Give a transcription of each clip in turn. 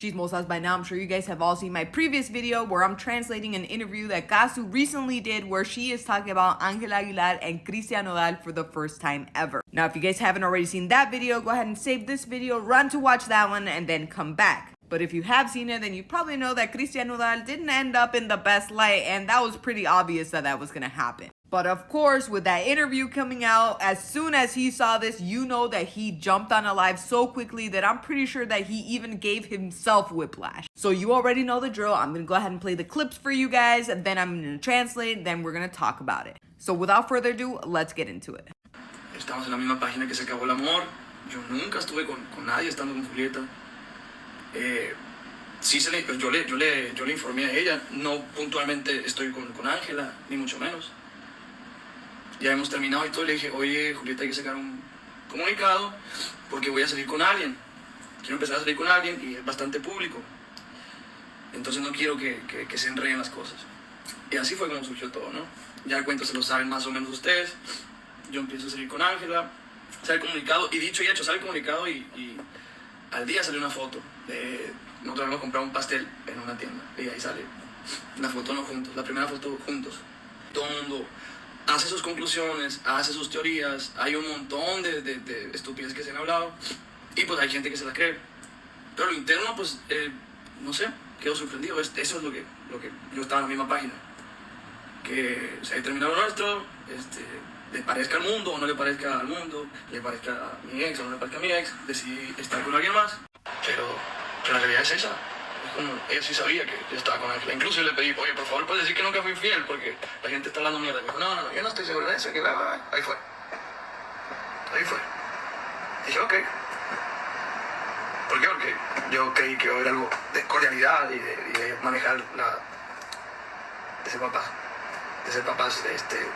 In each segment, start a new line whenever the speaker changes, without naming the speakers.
Chismosas, by now I'm sure you guys have all seen my previous video where I'm translating an interview that Cazzus recently did where she is talking about Nodal Aguilar and Nodal for the first time ever. Now if you guys haven't already seen that video, go ahead and save this video, run to watch that one, and then come back. But if you have seen it, then you probably know that Nodal didn't end up in the best light, and that was pretty obvious that that was gonna happen. But of course, with that interview coming out, as soon as he saw this, you know that he jumped on a live so quickly that I'm pretty sure that he even gave himself whiplash. So you already know the drill. I'm gonna go ahead and play the clips for you guys, and then I'm gonna translate, then we're gonna talk about it. So without further ado, let's get into it.
Estamos en la misma página que se acabó el amor. Yo nunca estuve con nadie estando con Julieta. Sí yo le informé a ella, no puntualmente estoy con Ángela, ni mucho menos. Ya hemos terminado y todo, le dije, oye, Julieta, hay que sacar un comunicado porque voy a salir con alguien. Quiero empezar a salir con alguien y es bastante público. Entonces no quiero que se enreden las cosas. Y así fue como surgió todo, ¿no? Ya el cuento se lo saben más o menos ustedes. Yo empiezo a salir con Ángela, sale el comunicado, y dicho y hecho, sale el comunicado y al día sale una foto. Nosotros habíamos comprado un pastel en una tienda y ahí sale la foto, no juntos, la primera foto juntos. Todo el mundo hace sus conclusiones, hace sus teorías, hay un montón de estupideces que se han hablado y pues hay gente que se las cree. Pero lo interno, pues, no sé, quedo sorprendido. Eso es lo que yo estaba en la misma página. Que se haya terminado lo nuestro, le parezca al mundo o no le parezca al mundo, le parezca a mi ex o no le parezca a mi ex, decidí estar con alguien más, pero la realidad es esa. Es como, ella sí sabía que yo estaba con Ángela. Incluso yo le pedí, oye, por favor, puedes decir que nunca fui infiel, porque la gente está hablando mierda. Me dijo, no, yo no estoy seguro de eso, que ahí fue. Dije, ok. ¿Por qué? Porque yo creí que iba a haber algo de cordialidad y de manejar de ser papás,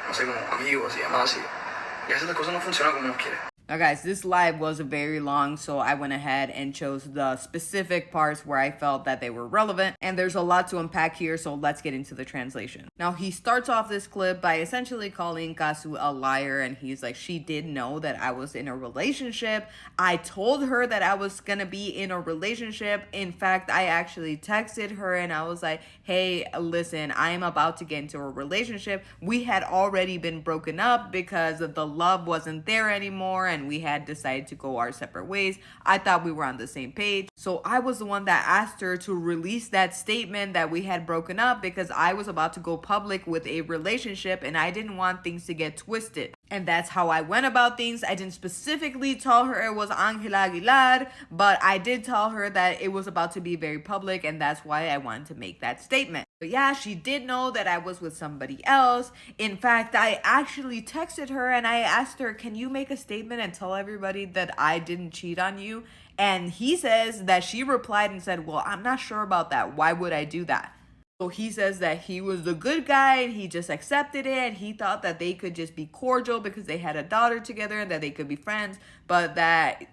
no sé, como amigos y demás. Y a veces las cosas no funcionan como uno quiere.
Now guys, this live was very long, so I went ahead and chose the specific parts where I felt that they were relevant, and there's a lot to unpack here, so let's get into the translation. Now he starts off this clip by essentially calling Cazzus a liar, and he's like, she did know that I was in a relationship. I told her that I was gonna be in a relationship. In fact, I actually texted her and I was like, hey, listen, I am about to get into a relationship. We had already been broken up because the love wasn't there anymore, and we had decided to go our separate ways. I thought we were on the same page. So I was the one that asked her to release that statement that we had broken up because I was about to go public with a relationship and I didn't want things to get twisted. And that's how I went about things. I didn't specifically tell her it was Nodal Aguilar, but I did tell her that it was about to be very public, and that's why I wanted to make that statement. But yeah, she did know that I was with somebody else. In fact, I actually texted her and I asked her, can you make a statement and tell everybody that I didn't cheat on you? And he says that she replied and said, well, I'm not sure about that. Why would I do that? So he says that he was the good guy and he just accepted it, and he thought that they could just be cordial because they had a daughter together and that they could be friends, but that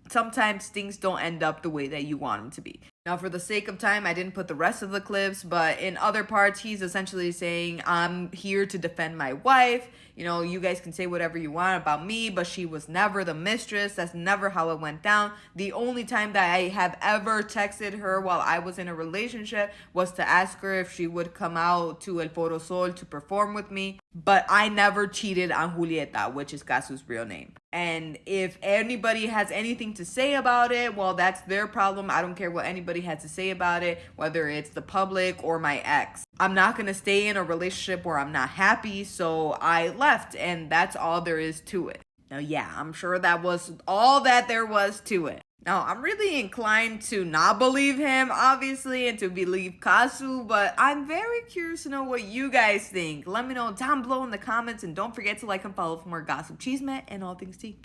sometimes things don't end up the way that you want them to be. Now, for the sake of time, I didn't put the rest of the clips, but in other parts, he's essentially saying, I'm here to defend my wife. You know, you guys can say whatever you want about me, but she was never the mistress. That's never how it went down. The only time that I have ever texted her while I was in a relationship was to ask her if she would come out to El Foro Sol to perform with me. But I never cheated on Julieta, which is Cazzus' real name. And if anybody has anything to say about it, well, that's their problem. I don't care what anybody had to say about it, whether it's the public or my ex. I'm not going to stay in a relationship where I'm not happy, so I left, and that's all there is to it. Now, yeah, I'm sure that was all that there was to it. Now, I'm really inclined to not believe him, obviously, and to believe Cazzus, but I'm very curious to know what you guys think. Let me know down below in the comments, and don't forget to like and follow for more gossip, chisme, and all things tea.